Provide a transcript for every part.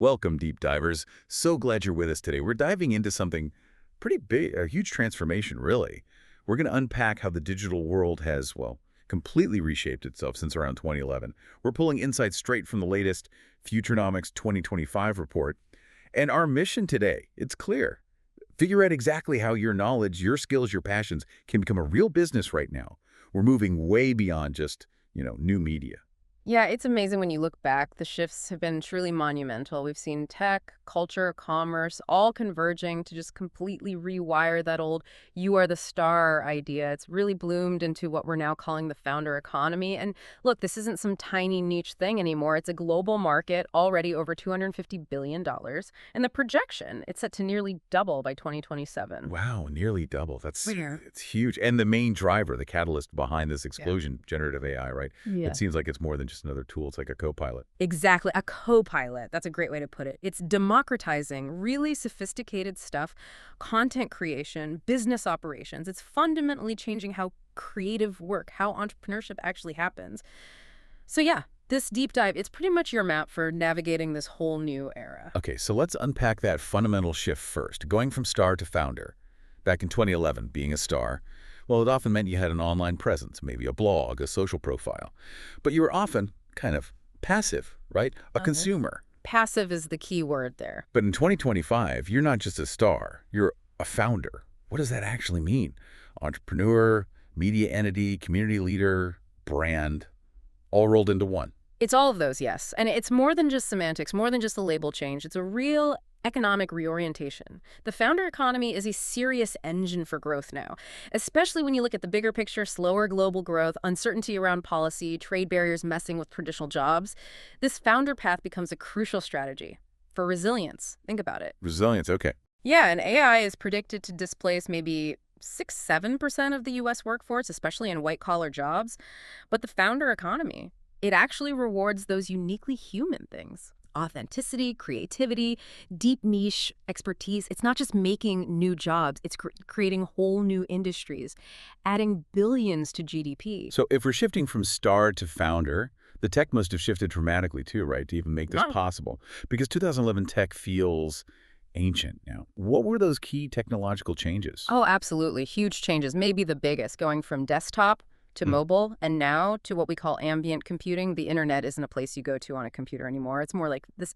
Welcome, deep divers. So glad you're with us today. We're diving into something pretty big, a huge transformation, really. We're going to unpack how the digital world has, well, completely reshaped itself since around 2011. We're pulling insights straight from the latest FUTURNOMICS 2025 report. And our mission today, it's clear. Figure out exactly how your knowledge, your skills, your passions can become a real business right now. We're moving way beyond just, new media. Yeah, it's amazing when you look back. The shifts have been truly monumental. We've seen tech, culture, commerce, all converging to just completely rewire that old "you are the star" idea. It's really bloomed into what we're now calling the founder economy. And look, this isn't some tiny niche thing anymore. It's a global market, already over $250 billion. And the projection, it's set to nearly double by 2027. Wow, nearly double. Yeah. It's huge. And the main driver, the catalyst behind this explosion, generative AI, right? Yeah. It seems like it's more than just another tool. It's like a co-pilot. Exactly. A co-pilot. That's a great way to put it. It's democratizing really sophisticated stuff, content creation, business operations. It's fundamentally changing how creative work, how entrepreneurship actually happens. So yeah, this deep dive, it's pretty much your map for navigating this whole new era. Okay, so let's unpack that fundamental shift first. Going from star to founder. Back in 2011, being a star, well, it often meant you had an online presence, maybe a blog, a social profile. But you were often kind of passive, right? A consumer. Passive is the key word there. But in 2025, you're not just a star, you're a founder. What does that actually mean? Entrepreneur, media entity, community leader, brand, all rolled into one. It's all of those, yes. And it's more than just semantics, more than just a label change. It's a real economic reorientation. The founder economy is a serious engine for growth now, especially when you look at the bigger picture, slower global growth, uncertainty around policy, trade barriers messing with traditional jobs. This founder path becomes a crucial strategy for resilience. Think about it. Resilience, okay. Yeah, and AI is predicted to displace maybe 6–7% of the U.S. workforce, especially in white-collar jobs. But the founder economy, it actually rewards those uniquely human things. Authenticity, creativity, deep niche expertise. It's not just making new jobs, it's creating whole new industries, adding billions to GDP. So if we're shifting from star to founder, the tech must have shifted dramatically too, right, to even make this possible? Because 2011 tech feels ancient now. What were those key technological changes? Oh, absolutely. Huge changes, maybe the biggest, going from desktop to mobile, and now to what we call ambient computing. The internet isn't a place you go to on a computer anymore. It's more like this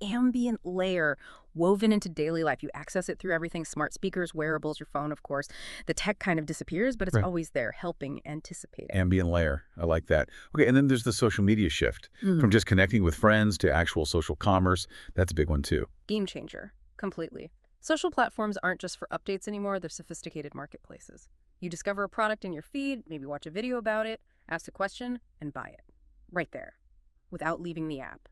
ambient layer woven into daily life. You access it through everything, smart speakers, wearables, your phone, of course. The tech kind of disappears, but it's always there, helping anticipate it. Ambient layer. I like that. Okay, and then there's the social media shift from just connecting with friends to actual social commerce. That's a big one too. Game changer, completely. Social platforms aren't just for updates anymore, they're sophisticated marketplaces. You discover a product in your feed, maybe watch a video about it, ask a question, and buy it. Right there, without leaving the app.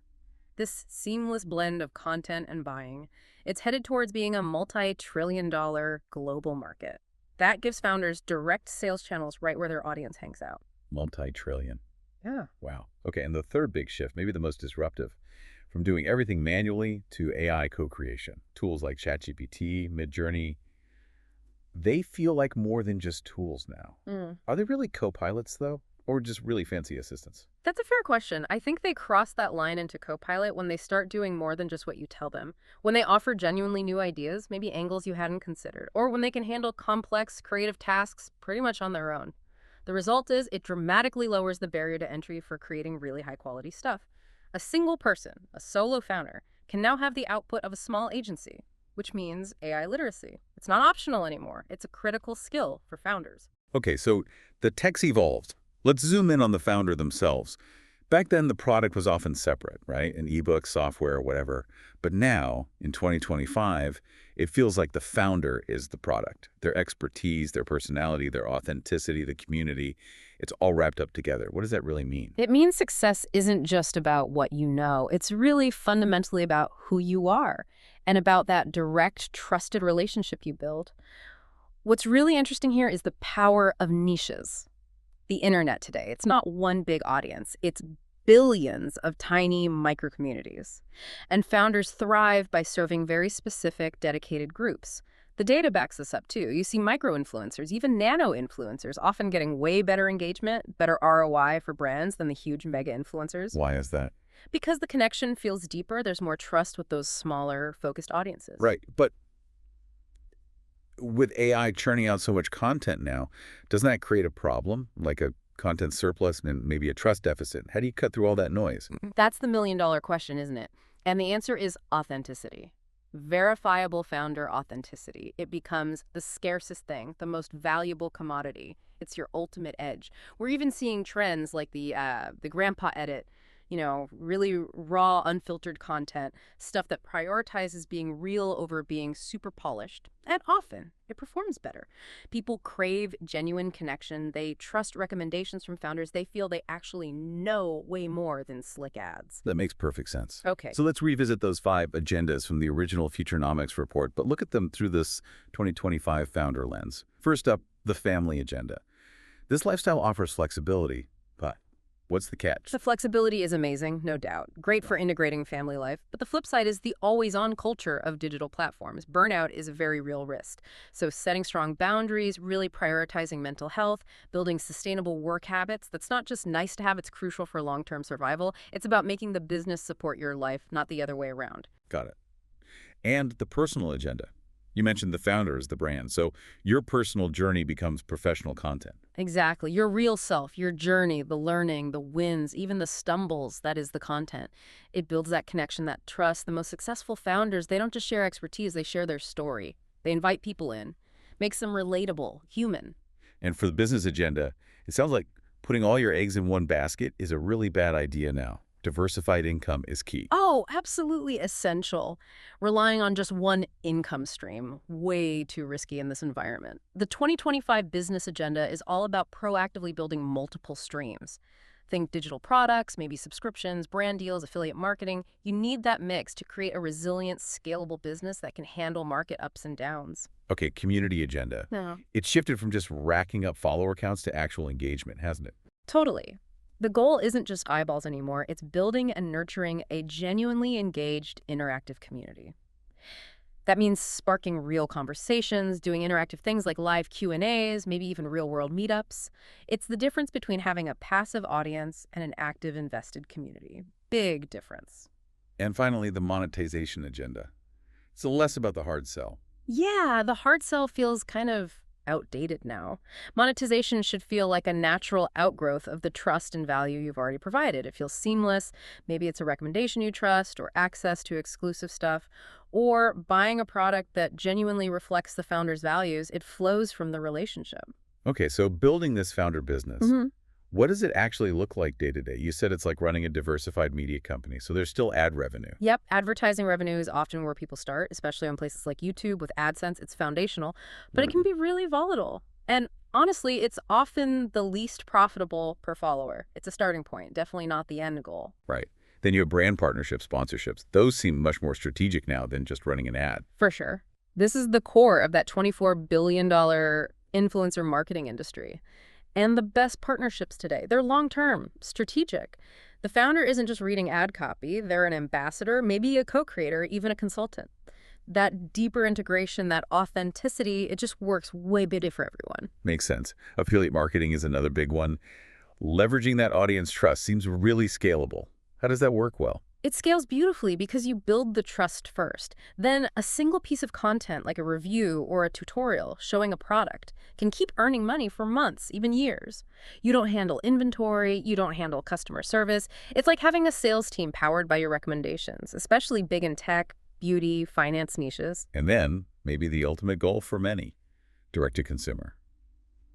This seamless blend of content and buying, it's headed towards being a multi-trillion-dollar global market. That gives founders direct sales channels right where their audience hangs out. Multi-trillion. Yeah. Wow. Okay, and the third big shift, maybe the most disruptive, from doing everything manually to AI co-creation. Tools like ChatGPT, Midjourney, they feel like more than just tools now. Are they really co-pilots, though, or just really fancy assistants? That's a fair question. I think they cross that line into co-pilot when they start doing more than just what you tell them. When they offer genuinely new ideas, maybe angles you hadn't considered, or when they can handle complex, creative tasks pretty much on their own. The result is it dramatically lowers the barrier to entry for creating really high-quality stuff. A single person, a solo founder, can now have the output of a small agency, which means AI literacy. It's not optional anymore. It's a critical skill for founders. Okay, so the tech's evolved. Let's zoom in on the founder themselves. Back then, the product was often separate, right? An ebook, software, whatever. But now, in 2025, it feels like the founder is the product. Their expertise, their personality, their authenticity, the community, it's all wrapped up together. What does that really mean? It means success isn't just about what you know. It's really fundamentally about who you are and about that direct, trusted relationship you build. What's really interesting here is the power of niches. The internet today, it's not one big audience. It's billions of tiny micro-communities. And founders thrive by serving very specific, dedicated groups. The data backs this up too. You see micro-influencers, even nano-influencers, often getting way better engagement, better ROI for brands than the huge mega-influencers. Why is that? Because the connection feels deeper, there's more trust with those smaller, focused audiences. Right. But with AI churning out so much content now, doesn't that create a problem, like a content surplus and maybe a trust deficit? How do you cut through all that noise? That's the million-dollar question, isn't it? And the answer is authenticity. Verifiable founder authenticity. It becomes the scarcest thing, the most valuable commodity. It's your ultimate edge. We're even seeing trends like the grandpa edit, really raw, unfiltered content, stuff that prioritizes being real over being super polished. And often, it performs better. People crave genuine connection. They trust recommendations from founders. They feel they actually know way more than slick ads. That makes perfect sense. Okay. So let's revisit those 5 agendas from the original FUTURNOMICS report, but look at them through this 2025 founder lens. First up, the family agenda. This lifestyle offers flexibility, but what's the catch? The flexibility is amazing, no doubt. Great for integrating family life. But the flip side is the always-on culture of digital platforms. Burnout is a very real risk. So setting strong boundaries, really prioritizing mental health, building sustainable work habits, that's not just nice to have, it's crucial for long-term survival. It's about making the business support your life, not the other way around. Got it. And the personal agenda. You mentioned the founder as the brand, so your personal journey becomes professional content. Exactly. Your real self, your journey, the learning, the wins, even the stumbles, that is the content. It builds that connection, that trust. The most successful founders, they don't just share expertise, they share their story. They invite people in, makes them relatable, human. And for the business agenda, it sounds like putting all your eggs in one basket is a really bad idea now. Diversified income is key. Oh, absolutely essential. Relying on just one income stream, way too risky in this environment. The 2025 business agenda is all about proactively building multiple streams. Think digital products, maybe subscriptions, brand deals, affiliate marketing. You need that mix to create a resilient, scalable business that can handle market ups and downs. Okay, community agenda. No. It's shifted from just racking up follower counts to actual engagement, hasn't it? Totally. The goal isn't just eyeballs anymore, it's building and nurturing a genuinely engaged, interactive community. That means sparking real conversations, doing interactive things like live Q&As, maybe even real-world meetups. It's the difference between having a passive audience and an active, invested community. Big difference. And finally, the monetization agenda. It's less about the hard sell. Yeah, the hard sell feels kind of outdated now. Monetization should feel like a natural outgrowth of the trust and value you've already provided. It feels seamless. Maybe it's a recommendation you trust or access to exclusive stuff or buying a product that genuinely reflects the founder's values. It flows from the relationship. Okay, so building this founder business, what does it actually look like day to day? You said it's like running a diversified media company, so there's still ad revenue. Yep, advertising revenue is often where people start, especially on places like YouTube with AdSense. It's foundational, but it can be really volatile. And honestly, it's often the least profitable per follower. It's a starting point, definitely not the end goal. Right. Then you have brand partnerships, sponsorships. Those seem much more strategic now than just running an ad. For sure. This is the core of that $24 billion influencer marketing industry. And the best partnerships today, they're long-term, strategic. The founder isn't just reading ad copy, they're an ambassador, maybe a co-creator, even a consultant. That deeper integration, that authenticity, it just works way better for everyone. Makes sense. Affiliate marketing is another big one. Leveraging that audience trust seems really scalable. How does that work well? It scales beautifully because you build the trust first. Then a single piece of content like a review or a tutorial showing a product can keep earning money for months, even years. You don't handle inventory, you don't handle customer service. It's like having a sales team powered by your recommendations, especially big in tech, beauty, finance niches. And then, maybe the ultimate goal for many, direct-to-consumer.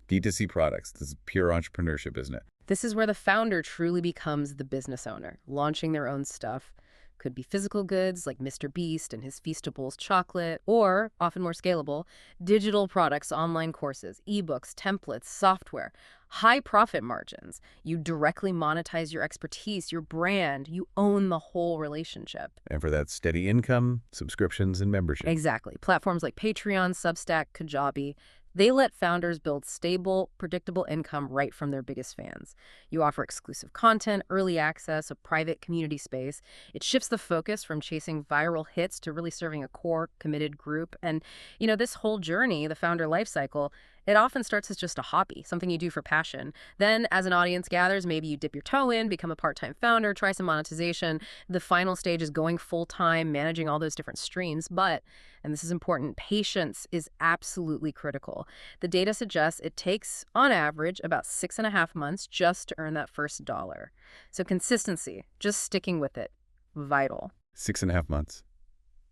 D2C products. This is pure entrepreneurship, isn't it? This is where the founder truly becomes the business owner, launching their own stuff. Could be physical goods like Mr. Beast and his Feastables chocolate, or, often more scalable, digital products, online courses, ebooks, templates, software. High profit margins. You directly monetize your expertise, your brand. You own the whole relationship. And for that steady income, subscriptions and membership. Exactly. Platforms like Patreon, Substack, Kajabi, they let founders build stable, predictable income right from their biggest fans. You offer exclusive content, early access, a private community space. It shifts the focus from chasing viral hits to really serving a core, committed group. And, this whole journey, the founder life cycle, It often starts as just a hobby, something you do for passion. Then, as an audience gathers, maybe you dip your toe in, become a part-time founder, try some monetization. The final stage is going full-time, managing all those different streams. But, and this is important, patience is absolutely critical. The data suggests it takes, on average, about 6.5 months just to earn that first dollar. So consistency, just sticking with it, vital. 6.5 months.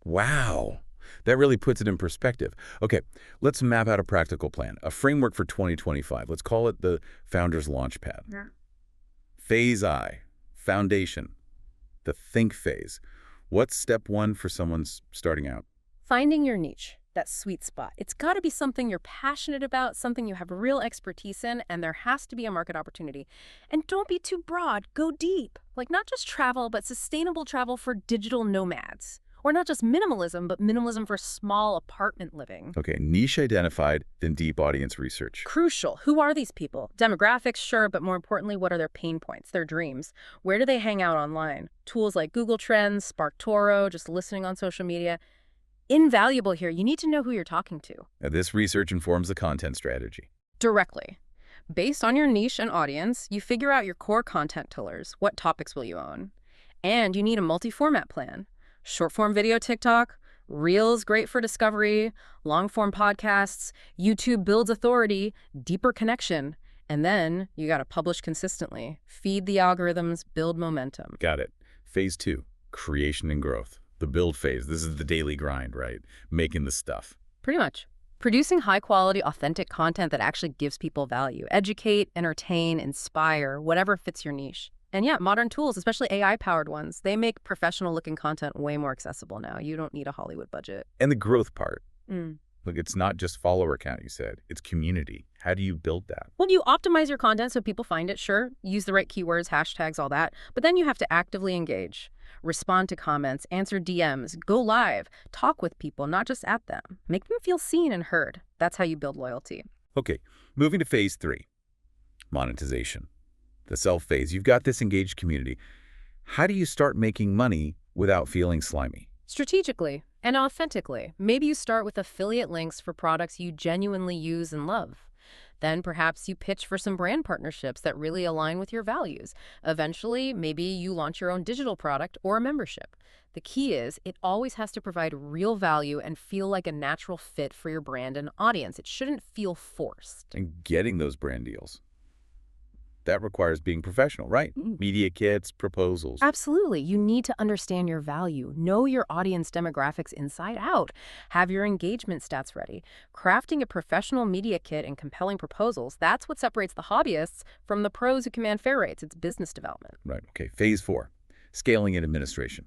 Wow. That really puts it in perspective. Okay, let's map out a practical plan, a framework for 2025. Let's call it the Founder's Launchpad. Yeah. Phase I, foundation, the think phase. What's step one for someone starting out? Finding your niche, that sweet spot. It's got to be something you're passionate about, something you have real expertise in, and there has to be a market opportunity. And don't be too broad. Go deep. Like not just travel, but sustainable travel for digital nomads. Or not just minimalism, but minimalism for small apartment living. Okay, niche identified, then deep audience research. Crucial. Who are these people? Demographics, sure, but more importantly, what are their pain points, their dreams? Where do they hang out online? Tools like Google Trends, SparkToro, just listening on social media. Invaluable here. You need to know who you're talking to. Now, this research informs the content strategy. Directly. Based on your niche and audience, you figure out your core content pillars. What topics will you own? And you need a multi-format plan. Short-form video TikTok, Reels great for discovery, long-form podcasts, YouTube builds authority, deeper connection. And then you got to publish consistently, feed the algorithms, build momentum. Got it. Phase two, creation and growth. The build phase. This is the daily grind, right? Making the stuff. Pretty much. Producing high-quality, authentic content that actually gives people value. Educate, entertain, inspire, whatever fits your niche. And yeah, modern tools, especially AI-powered ones, they make professional-looking content way more accessible now. You don't need a Hollywood budget. And the growth part. Look, it's not just follower count, you said. It's community. How do you build that? Well, you optimize your content so people find it, sure. Use the right keywords, hashtags, all that. But then you have to actively engage. Respond to comments, answer DMs, go live, talk with people, not just at them. Make them feel seen and heard. That's how you build loyalty. Okay, moving to phase three, monetization. The self phase. You've got this engaged community. How do you start making money without feeling slimy? Strategically and authentically. Maybe you start with affiliate links for products you genuinely use and love. Then perhaps you pitch for some brand partnerships that really align with your values. Eventually, maybe you launch your own digital product or a membership. The key is it always has to provide real value and feel like a natural fit for your brand and audience. It shouldn't feel forced. And getting those brand deals. That requires being professional, right? Media kits, proposals. Absolutely. You need to understand your value. Know your audience demographics inside out. Have your engagement stats ready. Crafting a professional media kit and compelling proposals, that's what separates the hobbyists from the pros who command fair rates. It's business development. Right. Okay. Phase four, scaling and administration.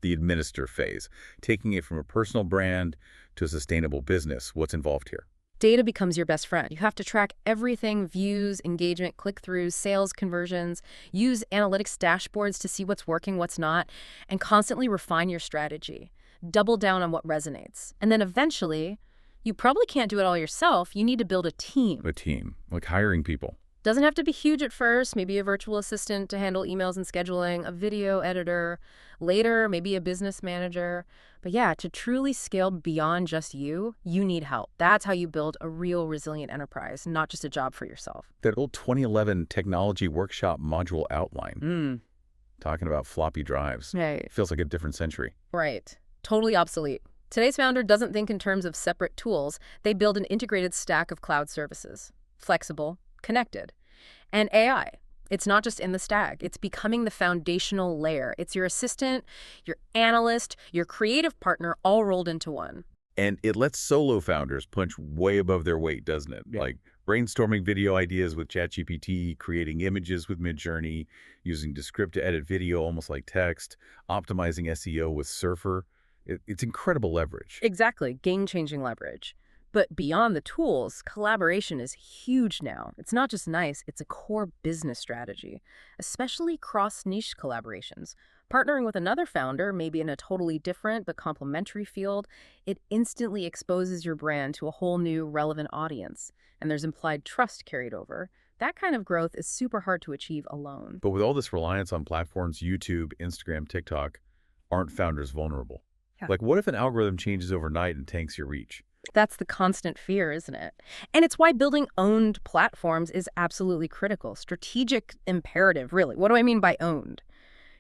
The administer phase, taking it from a personal brand to a sustainable business. What's involved here? Data becomes your best friend. You have to track everything: views, engagement, click-throughs, sales conversions, use analytics dashboards to see what's working, what's not, and constantly refine your strategy. Double down on what resonates. And then eventually, you probably can't do it all yourself. You need to build a team. A team, like hiring people. Doesn't have to be huge at first, maybe a virtual assistant to handle emails and scheduling, a video editor, later maybe a business manager. But yeah, to truly scale beyond just you, you need help. That's how you build a real resilient enterprise, not just a job for yourself. That old 2011 technology workshop module outline, talking about floppy drives. Right. Feels like a different century. Right. Totally obsolete. Today's founder doesn't think in terms of separate tools. They build an integrated stack of cloud services. Flexible, connected. And AI, it's not just in the stack. It's becoming the foundational layer. It's your assistant, your analyst, your creative partner, all rolled into one. And it lets solo founders punch way above their weight, doesn't it? Yeah. Like brainstorming video ideas with ChatGPT, creating images with Midjourney, using Descript to edit video almost like text, optimizing SEO with Surfer. It's incredible leverage. Exactly. Game-changing leverage. But beyond the tools, collaboration is huge now. It's not just nice, it's a core business strategy, especially cross-niche collaborations. Partnering with another founder, maybe in a totally different but complementary field, it instantly exposes your brand to a whole new relevant audience. And there's implied trust carried over. That kind of growth is super hard to achieve alone. But with all this reliance on platforms, YouTube, Instagram, TikTok, aren't founders vulnerable? Yeah. Like, what if an algorithm changes overnight and tanks your reach? That's the constant fear, isn't it? And it's why building owned platforms is absolutely critical. Strategic imperative, really. What do I mean by owned?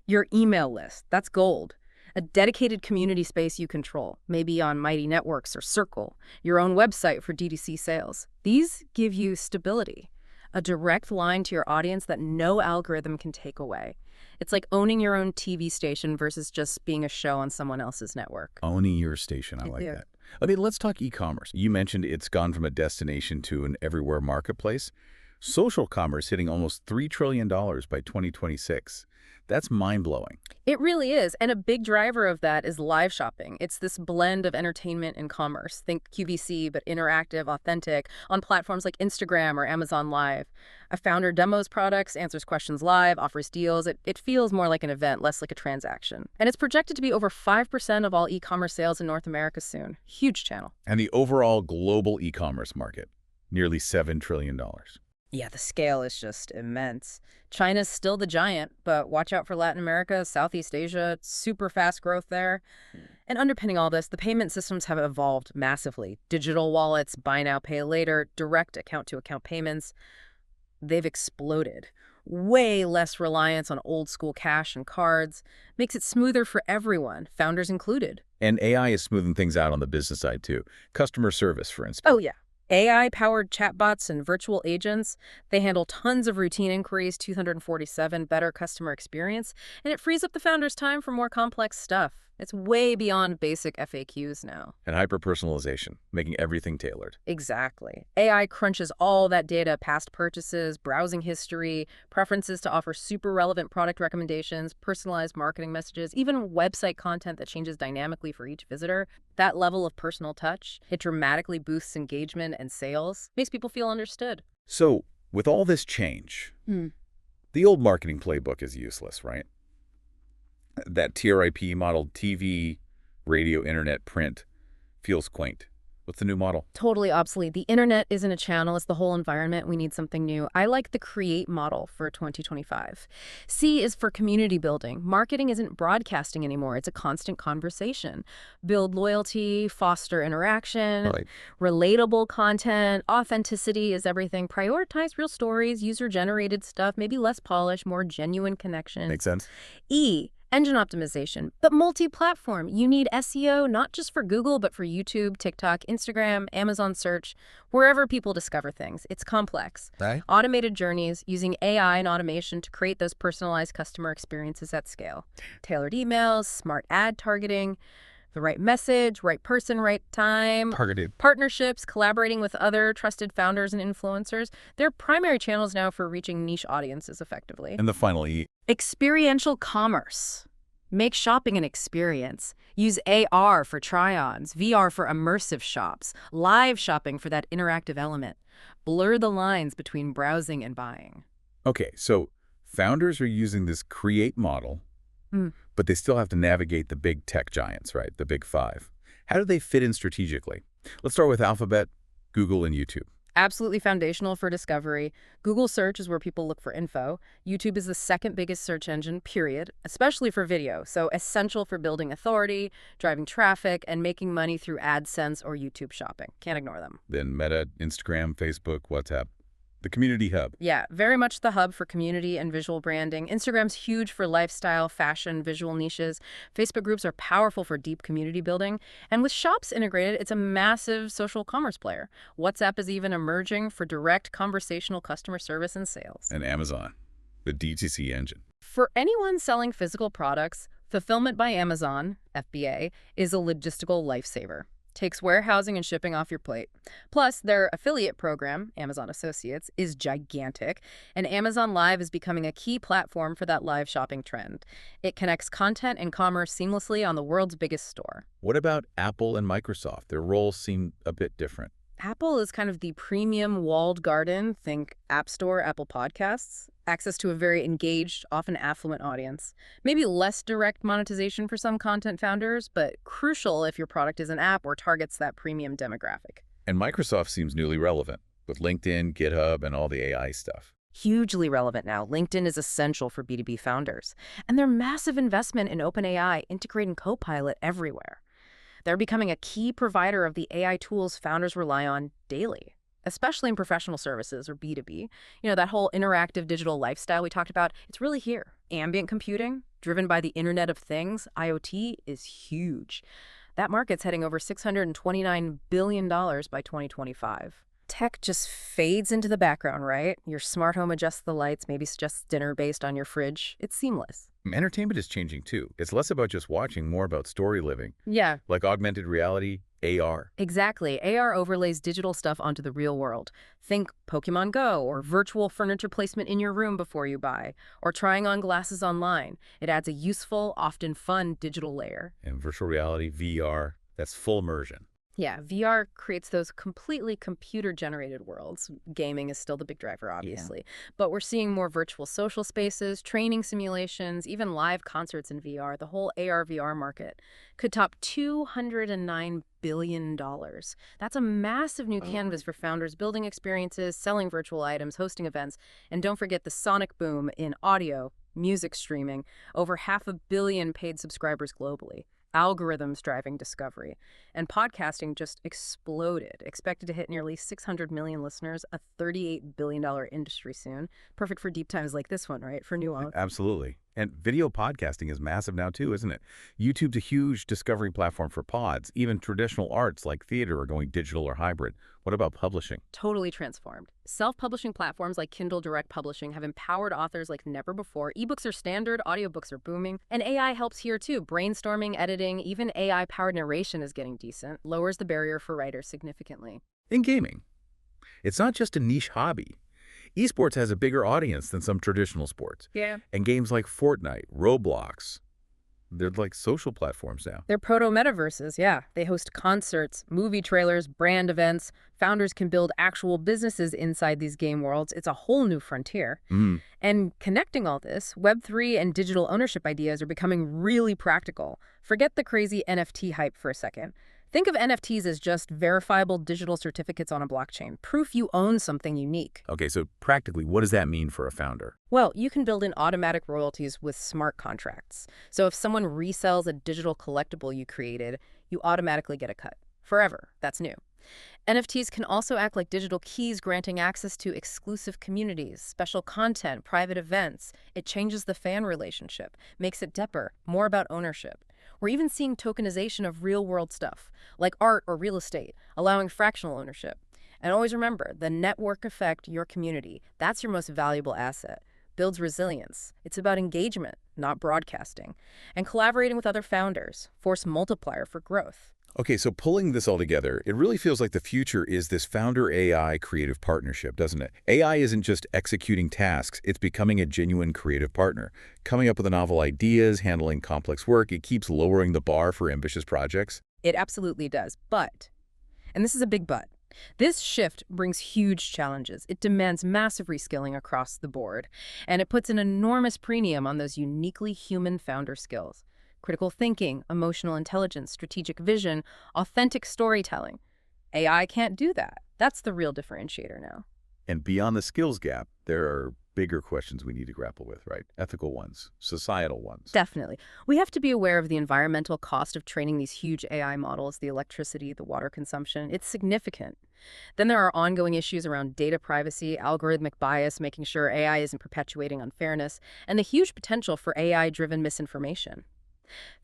Your email list, that's gold. A dedicated community space you control, maybe on Mighty Networks or Circle. Your own website for DTC sales. These give you stability. A direct line to your audience that no algorithm can take away. It's like owning your own TV station versus just being a show on someone else's network. Owning your station, I like that. I mean, let's talk e-commerce. You mentioned it's gone from a destination to an everywhere marketplace. Social commerce hitting almost $3 trillion by 2026. That's mind-blowing. It really is, and a big driver of that is live shopping. It's this blend of entertainment and commerce. Think QVC, but interactive, authentic, on platforms like Instagram or Amazon Live. A founder demos products, answers questions live, offers deals. It feels more like an event, less like a transaction. And it's projected to be over 5% of all e-commerce sales in North America soon. Huge channel. And the overall global e-commerce market, nearly $7 trillion. Yeah, the scale is just immense. China's still the giant, but watch out for Latin America, Southeast Asia, super fast growth there. And underpinning all this, the payment systems have evolved massively. Digital wallets, buy now, pay later, direct account-to-account payments, they've exploded. Way less reliance on old-school cash and cards. Makes it smoother for everyone, founders included. And AI is smoothing things out on the business side, too. Customer service, for instance. Oh, yeah. AI-powered chatbots and virtual agents, they handle tons of routine inquiries, 247, better customer experience, and it frees up the founder's time for more complex stuff. It's way beyond basic FAQs now. And hyper-personalization, making everything tailored. Exactly. AI crunches all that data, past purchases, browsing history, preferences to offer super relevant product recommendations, personalized marketing messages, even website content that changes dynamically for each visitor. That level of personal touch, it dramatically boosts engagement and sales, makes people feel understood. So, with all this change, the old marketing playbook is useless, right? That TRIP modeled TV, radio, internet, print feels quaint. What's the new model? Totally obsolete. The internet isn't a channel, it's the whole environment. We need something new. I like the create model for 2025. C is for community building. Marketing isn't broadcasting anymore. It's a constant conversation. Build loyalty, foster interaction, relatable content, authenticity is everything. Prioritize real stories, user-generated stuff, maybe less polished, more genuine connection. Makes sense. E, engine optimization, but multi-platform. You need SEO not just for Google, but for YouTube, TikTok, Instagram, Amazon search, wherever people discover things. It's complex. Right. Automated journeys using AI and automation to create those personalized customer experiences at scale. Tailored emails, smart ad targeting, the right message, right person, right time. Targeted. Partnerships, collaborating with other trusted founders and influencers. They're primary channels now for reaching niche audiences effectively. And the final E. Experiential commerce. Make shopping an experience. Use AR for try-ons, VR for immersive shops, live shopping for that interactive element. Blur the lines between browsing and buying. Okay, so founders are using this create model, but they still have to navigate the big tech giants, right? The big five. How do they fit in strategically? Let's start with Alphabet, Google, and YouTube. Absolutely foundational for discovery. Google search is where people look for info. YouTube is the second biggest search engine, period, especially for video. So essential for building authority, driving traffic, and making money through AdSense or YouTube shopping. Can't ignore them. Then Meta, Instagram, Facebook, WhatsApp. The community hub. Yeah, very much the hub for community and visual branding. Instagram's huge for lifestyle, fashion, visual niches. Facebook groups are powerful for deep community building. And with shops integrated, it's a massive social commerce player. WhatsApp is even emerging for direct conversational customer service and sales. And Amazon, the DTC engine. For anyone selling physical products, Fulfillment by Amazon, FBA, is a logistical lifesaver. Takes warehousing and shipping off your plate. Plus, their affiliate program, Amazon Associates, is gigantic, and Amazon Live is becoming a key platform for that live shopping trend. It connects content and commerce seamlessly on the world's biggest store. What about Apple and Microsoft? Their roles seem a bit different. Apple is kind of the premium walled garden, think App Store, Apple Podcasts, access to a very engaged, often affluent audience. Maybe less direct monetization for some content founders, but crucial if your product is an app or targets that premium demographic. And Microsoft seems newly relevant, with LinkedIn, GitHub, and all the AI stuff. Hugely relevant now. LinkedIn is essential for B2B founders. And their massive investment in OpenAI integrating Copilot everywhere. They're becoming a key provider of the AI tools founders rely on daily, especially in professional services or B2B. That whole interactive digital lifestyle we talked about, it's really here. Ambient computing, driven by the Internet of Things, IoT, is huge. That market's heading over $629 billion by 2025. Tech just fades into the background, right? Your smart home adjusts the lights, maybe suggests dinner based on your fridge. It's seamless. Entertainment is changing too. It's less about just watching, more about story living, Yeah, like augmented reality, AR. exactly. AR overlays digital stuff onto the real world. Think Pokemon Go or virtual furniture placement in your room before you buy, or trying on glasses online. It adds a useful, often fun digital layer. And virtual reality, VR, that's full immersion. Yeah, VR creates those completely computer-generated worlds. Gaming is still the big driver, obviously. But we're seeing more virtual social spaces, training simulations, even live concerts in VR. The whole AR/VR market could top $209 billion. That's a massive new canvas for founders building experiences, selling virtual items, hosting events. And don't forget the sonic boom in audio, music streaming, over 500 million paid subscribers globally. Algorithms driving discovery. And podcasting just exploded, expected to hit nearly 600 million listeners, a $38 billion industry soon. Perfect for deep times like this one, right? For nuance. Absolutely. And video podcasting is massive now too, isn't it? YouTube's a huge discovery platform for pods. Even traditional arts like theater are going digital or hybrid. What about publishing? Totally transformed. Self-publishing platforms like Kindle Direct Publishing have empowered authors like never before. Ebooks are standard, audiobooks are booming, and AI helps here too. Brainstorming, editing, even AI-powered narration is getting decent. Lowers the barrier for writers significantly. In gaming, it's not just a niche hobby. Esports has a bigger audience than some traditional sports. Yeah. And games like Fortnite, Roblox, they're like social platforms now. They're proto-metaverses, yeah. They host concerts, movie trailers, brand events. Founders can build actual businesses inside these game worlds. It's a whole new frontier. And connecting all this, Web3 and digital ownership ideas are becoming really practical. Forget the crazy NFT hype for a second. Think of NFTs as just verifiable digital certificates on a blockchain, proof you own something unique. Okay, so practically, what does that mean for a founder? Well, you can build in automatic royalties with smart contracts. So if someone resells a digital collectible you created, you automatically get a cut. Forever. That's new. NFTs can also act like digital keys, granting access to exclusive communities, special content, private events. It changes the fan relationship, makes it deeper, more about ownership. We're even seeing tokenization of real-world stuff, like art or real estate, allowing fractional ownership. And always remember, the network effect, your community, that's your most valuable asset. Builds resilience. It's about engagement, not broadcasting. And collaborating with other founders, force multiplier for growth. Okay, so pulling this all together, it really feels like the future is this founder-AI creative partnership, doesn't it? AI isn't just executing tasks, it's becoming a genuine creative partner. Coming up with novel ideas, handling complex work, it keeps lowering the bar for ambitious projects. It absolutely does. But, and this is a big but, this shift brings huge challenges. It demands massive reskilling across the board, and it puts an enormous premium on those uniquely human founder skills. Critical thinking, emotional intelligence, strategic vision, authentic storytelling. AI can't do that. That's the real differentiator now. And beyond the skills gap, there are bigger questions we need to grapple with, right? Ethical ones, societal ones. Definitely. We have to be aware of the environmental cost of training these huge AI models, the electricity, the water consumption. It's significant. Then there are ongoing issues around data privacy, algorithmic bias, making sure AI isn't perpetuating unfairness, and the huge potential for AI-driven misinformation.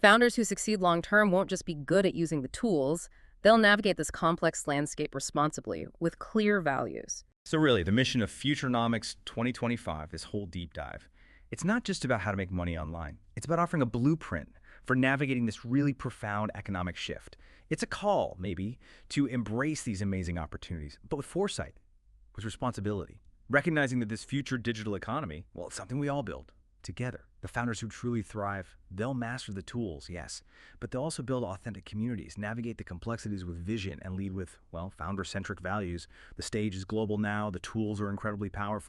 Founders who succeed long-term won't just be good at using the tools, they'll navigate this complex landscape responsibly with clear values. So really, the mission of FUTURNOMICS 2025, this whole deep dive, it's not just about how to make money online. It's about offering a blueprint for navigating this really profound economic shift. It's a call, maybe, to embrace these amazing opportunities, but with foresight, with responsibility, recognizing that this future digital economy, well, it's something we all build together. The founders who truly thrive, they'll master the tools, yes, but they'll also build authentic communities, navigate the complexities with vision, and lead with, well, founder-centric values. The stage is global now. The tools are incredibly powerful.